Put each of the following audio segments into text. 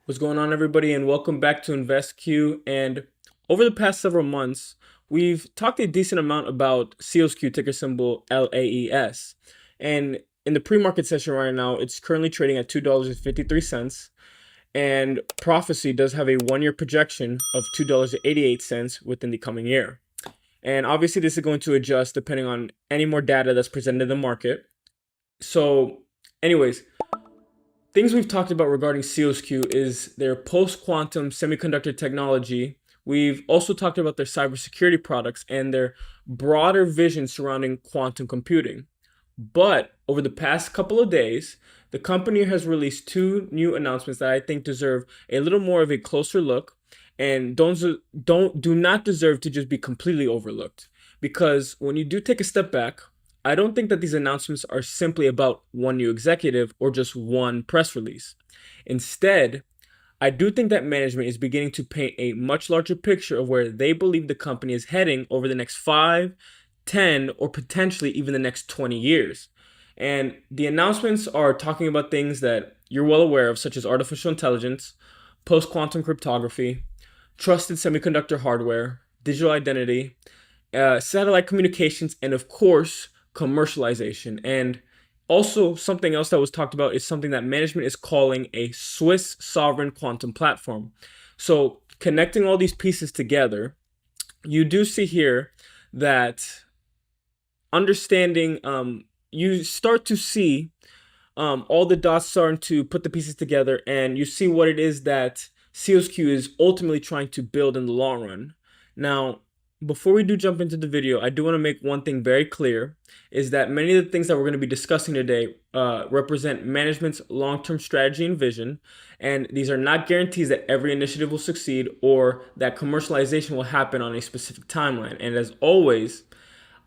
What's going on, everybody, and welcome back to InvestQ. And over the past several months, we've talked a decent amount about SEALSQ, ticker symbol LAES. And in the pre-market session right now, it's currently trading at $2.53. And Prophecy does have a one-year projection of $2.88 within the coming year. And obviously, this is going to adjust depending on any more data that's presented in the market. So, anyways, things we've talked about regarding SEALSQ is their post-quantum semiconductor technology. We've also talked about their cybersecurity products and their broader vision surrounding quantum computing. But over the past couple of days, the company has released two new announcements that I think deserve a little more of a closer look and do not deserve to just be completely overlooked. Because when you do take a step back, I don't think that these announcements are simply about one new executive or just one press release. Instead, I do think that management is beginning to paint a much larger picture of where they believe the company is heading over the next 5, 10, or potentially even the next 20 years. And the announcements are talking about things that you're well aware of, such as artificial intelligence, post-quantum cryptography, trusted semiconductor hardware, digital identity, satellite communications, and of course, commercialization. And also, something else that was talked about is something that management is calling a Swiss sovereign quantum platform. So, connecting all these pieces together, you do see here that understanding, you start to see all the dots starting to put the pieces together, and you see what it is that SEALSQ is ultimately trying to build in the long run. Now, before we do jump into the video, I do want to make one thing very clear, is that many of the things that we're going to be discussing today represent management's long-term strategy and vision, and these are not guarantees that every initiative will succeed or that commercialization will happen on a specific timeline. And as always,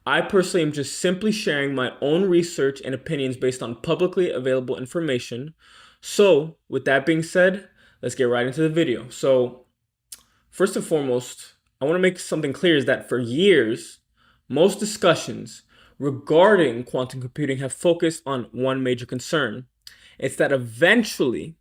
I personally am just simply sharing my own research and opinions based on publicly available information. So, with that being said, let's get right into the video. So, first and foremost, I want to make something clear is that for years, most discussions regarding quantum computing have focused on one major concern. It's that eventually,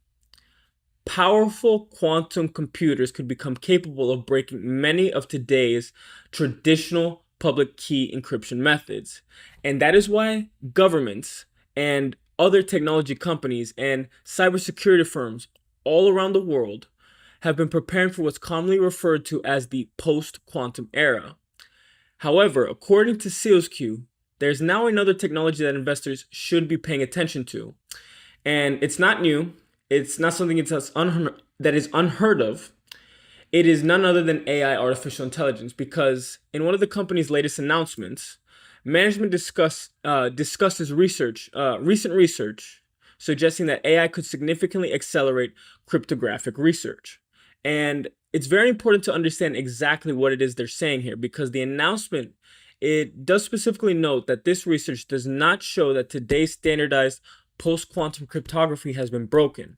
powerful quantum computers could become capable of breaking many of today's traditional public key encryption methods. And that is why governments and other technology companies and cybersecurity firms all around the world have been preparing for what's commonly referred to as the post-quantum era. However, according to SEALSQ, there's now another technology that investors should be paying attention to. And it's not new. It's not something that is unheard of. It is none other than AI, artificial intelligence, because in one of the company's latest announcements, management discusses recent research suggesting that AI could significantly accelerate cryptographic research. And it's very important to understand exactly what it is they're saying here, because the announcement, it does specifically note that this research does not show that today's standardized post-quantum cryptography has been broken,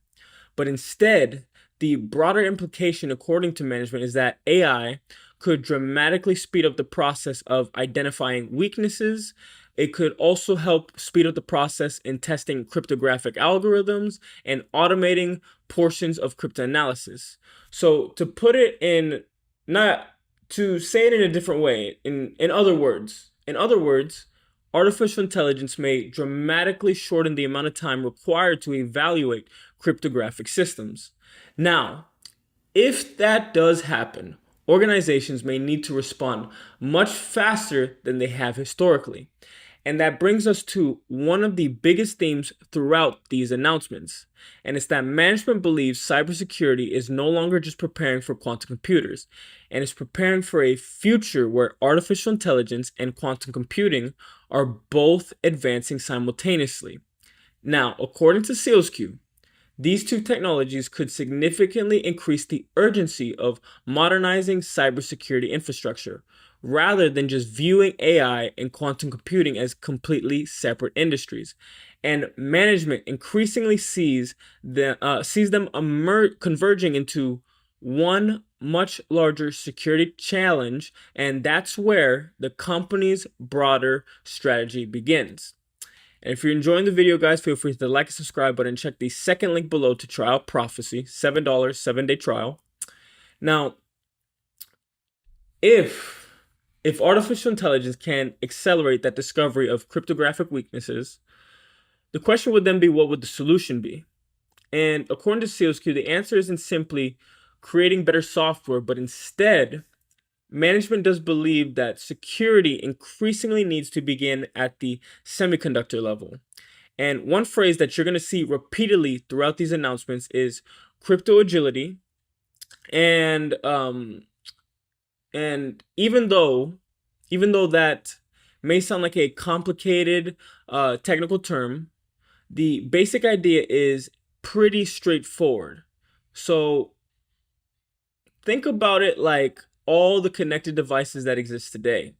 but instead, the broader implication, according to management, is that AI could dramatically speed up the process of identifying weaknesses. It could also help speed up the process in testing cryptographic algorithms and automating portions of cryptanalysis. So to put it in, not to say it in a different way, in other words, artificial intelligence may dramatically shorten the amount of time required to evaluate cryptographic systems. Now, if that does happen, organizations may need to respond much faster than they have historically. And that brings us to one of the biggest themes throughout these announcements. And it's that management believes cybersecurity is no longer just preparing for quantum computers, and it's preparing for a future where artificial intelligence and quantum computing are both advancing simultaneously. Now, according to SEALSQ, these two technologies could significantly increase the urgency of modernizing cybersecurity infrastructure, rather than just viewing AI and quantum computing as completely separate industries. And management increasingly sees them converging into one much larger security challenge, and that's where the company's broader strategy begins. And if you're enjoying the video, guys, feel free to hit the like and subscribe button. Check the second link below to try out Prophecy, $7, 7-day trial. Now, if artificial intelligence can accelerate that discovery of cryptographic weaknesses, the question would then be, what would the solution be? And according to SEALSQ, the answer isn't simply creating better software, but instead, management does believe that security increasingly needs to begin at the semiconductor level. And one phrase that you're going to see repeatedly throughout these announcements is crypto agility. And even though that may sound like a complicated technical term, the basic idea is pretty straightforward. So think about it like all the connected devices that exist today.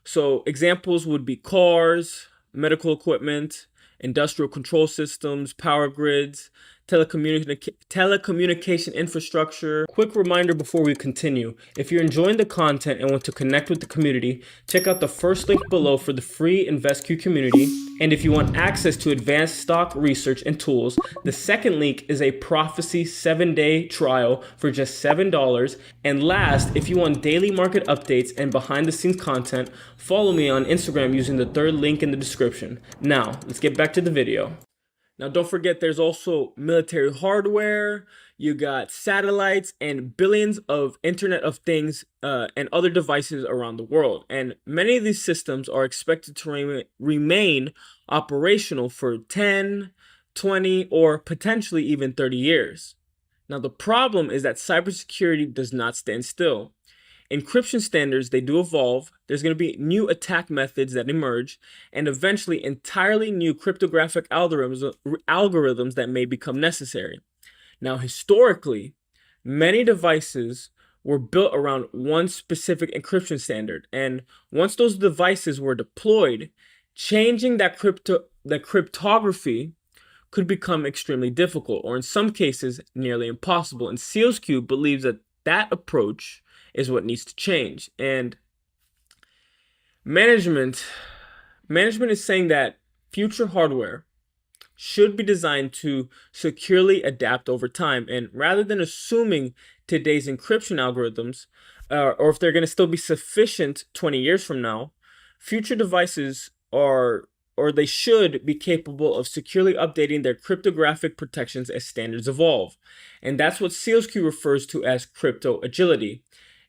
So examples would be cars, medical equipment, industrial control systems, power grids, telecommunication infrastructure. Quick reminder before we continue, if you're enjoying the content and want to connect with the community, check out the first link below for the free InvestQ community. And if you want access to advanced stock research and tools, the second link is a Prophecy 7-day trial for just $7. And last, if you want daily market updates and behind the scenes content, follow me on Instagram using the third link in the description. Now, let's get back to the video. Now, don't forget, there's also military hardware, you got satellites, and billions of Internet of Things and other devices around the world. And many of these systems are expected to remain operational for 10, 20, or potentially even 30 years. Now, the problem is that cybersecurity does not stand still. Encryption standards, they do evolve. There's going to be new attack methods that emerge, and eventually entirely new cryptographic algorithms that may become necessary. Now, historically, many devices were built around one specific encryption standard, and once those devices were deployed, changing that cryptography could become extremely difficult, or in some cases, nearly impossible. And SEALSQ believes that that approach is what needs to change. And management is saying that future hardware should be designed to securely adapt over time. And rather than assuming today's encryption algorithms, or if they're going to still be sufficient 20 years from now, future devices they should be capable of securely updating their cryptographic protections as standards evolve. And that's what SEALSQ refers to as crypto agility.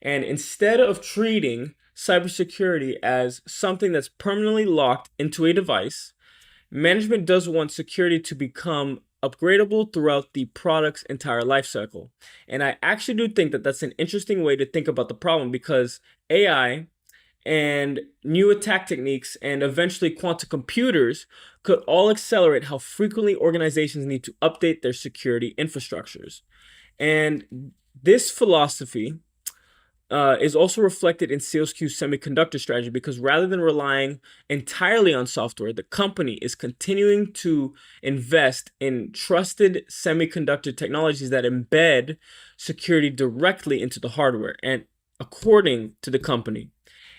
And instead of treating cybersecurity as something that's permanently locked into a device, management does want security to become upgradable throughout the product's entire lifecycle. And I actually do think that that's an interesting way to think about the problem, because AI and new attack techniques and eventually quantum computers could all accelerate how frequently organizations need to update their security infrastructures. And this philosophy is also reflected in SEALSQ's semiconductor strategy, because rather than relying entirely on software, the company is continuing to invest in trusted semiconductor technologies that embed security directly into the hardware. And according to the company,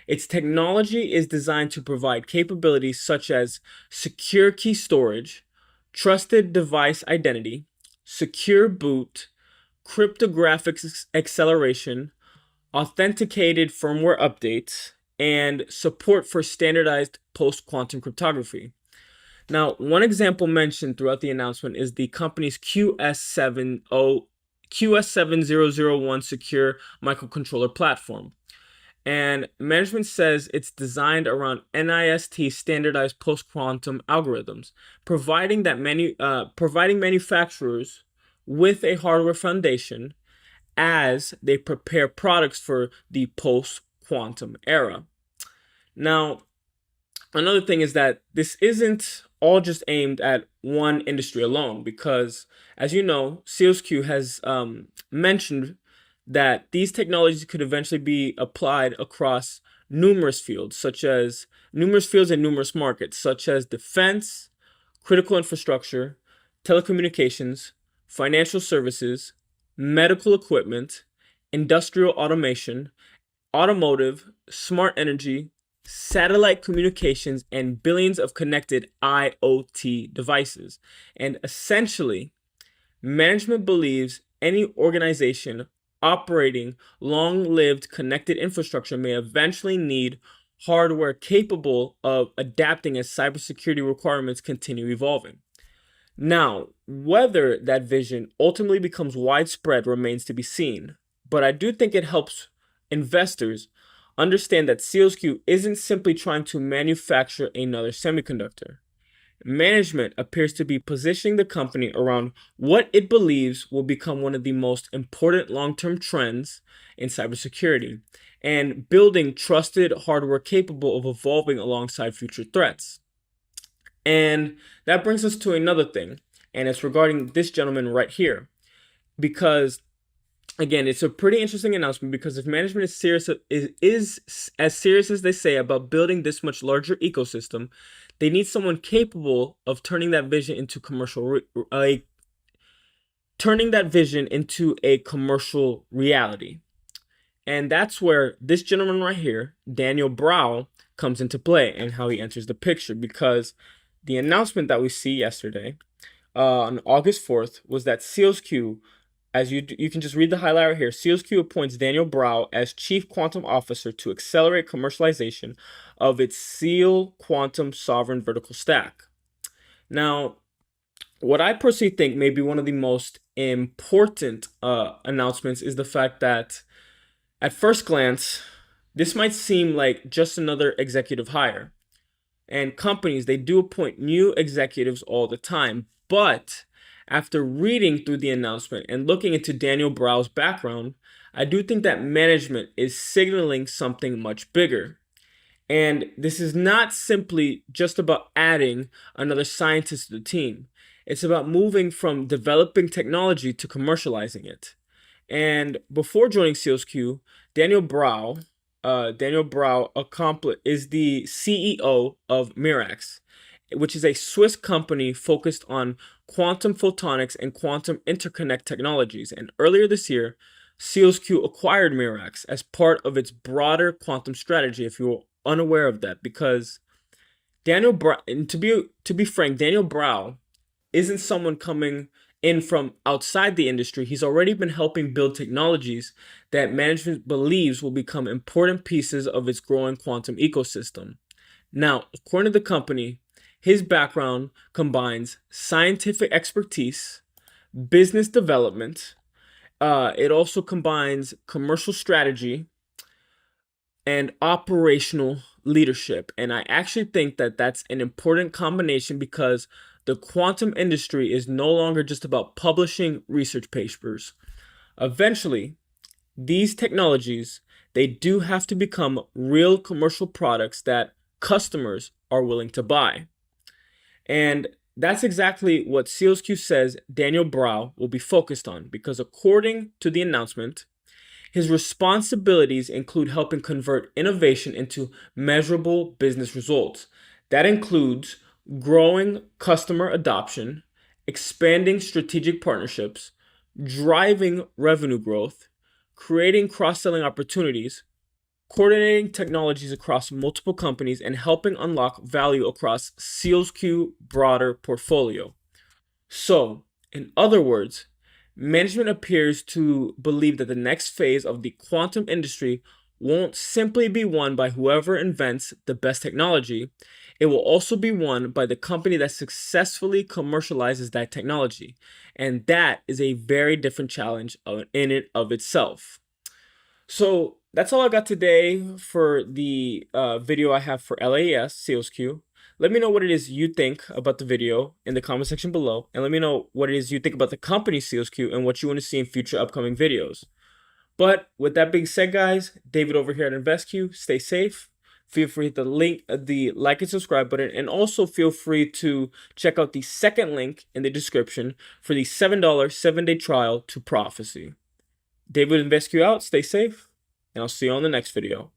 its technology is designed to provide capabilities such as secure key storage, trusted device identity, secure boot, cryptographic acceleration, authenticated firmware updates, and support for standardized post-quantum cryptography. Now, one example mentioned throughout the announcement is the company's QS7001 secure microcontroller platform. And management says it's designed around NIST standardized post-quantum algorithms, providing manufacturers with a hardware foundation as they prepare products for the post-quantum era. Now, another thing is that this isn't all just aimed at one industry alone, because, as you know, SEALSQ has mentioned that these technologies could eventually be applied across numerous fields and numerous markets, such as defense, critical infrastructure, telecommunications, financial services, medical equipment, industrial automation, automotive, smart energy, satellite communications, and billions of connected IoT devices. And essentially, management believes any organization operating long-lived connected infrastructure may eventually need hardware capable of adapting as cybersecurity requirements continue evolving. Now, whether that vision ultimately becomes widespread remains to be seen, but I do think it helps investors understand that SEALSQ isn't simply trying to manufacture another semiconductor. Management appears to be positioning the company around what it believes will become one of the most important long-term trends in cybersecurity and building trusted hardware capable of evolving alongside future threats. And that brings us to another thing, and it's regarding this gentleman right here, because again, it's a pretty interesting announcement because if management is serious is as serious as they say about building this much larger ecosystem, they need someone capable of turning that vision into a commercial reality. And that's where this gentleman right here, Daniel Brow, comes into play and how he enters the picture, because the announcement that we see yesterday on August 4th was that SEALSQ, as you can just read the highlight right here, SEALSQ appoints Daniel Brow as Chief Quantum Officer to accelerate commercialization of its SEAL Quantum Sovereign Vertical Stack. Now, what I personally think may be one of the most important announcements is the fact that at first glance, this might seem like just another executive hire. And companies, they do appoint new executives all the time. But after reading through the announcement and looking into Daniel Brow's background, I do think that management is signaling something much bigger. And this is not simply just about adding another scientist to the team. It's about moving from developing technology to commercializing it. And before joining SEALSQ, Daniel Brow is the CEO of Mirax, which is a Swiss company focused on quantum photonics and quantum interconnect technologies. And earlier this year, SEALSQ acquired Mirax as part of its broader quantum strategy, if you're unaware of that, because Daniel Brow, and to be frank, Daniel Brow isn't someone coming in from outside the industry. He's already been helping build technologies that management believes will become important pieces of its growing quantum ecosystem. Now, according to the company, his background combines scientific expertise, business development. It also combines commercial strategy and operational leadership. And I actually think that that's an important combination because the quantum industry is no longer just about publishing research papers. Eventually, these technologies, they do have to become real commercial products that customers are willing to buy. And that's exactly what SEALSQ says Daniel Brow will be focused on, because according to the announcement, his responsibilities include helping convert innovation into measurable business results. That includes growing customer adoption, expanding strategic partnerships, driving revenue growth, creating cross-selling opportunities, coordinating technologies across multiple companies, and helping unlock value across SEALSQ broader portfolio. So, in other words, management appears to believe that the next phase of the quantum industry won't simply be won by whoever invents the best technology. It will also be won by the company that successfully commercializes that technology. And that is a very different challenge in and of itself. So that's all I got today for the video I have for LAES SEALSQ. Let me know what it is you think about the video in the comment section below, and let me know what it is you think about the company SEALSQ and what you want to see in future upcoming videos. But with that being said, guys, David over here at InvestQ, stay safe. Feel free to hit the like and subscribe button, and also feel free to check out the second link in the description for the $7 7-day trial to Prophecy. David-InvestQ out, stay safe, and I'll see you on the next video.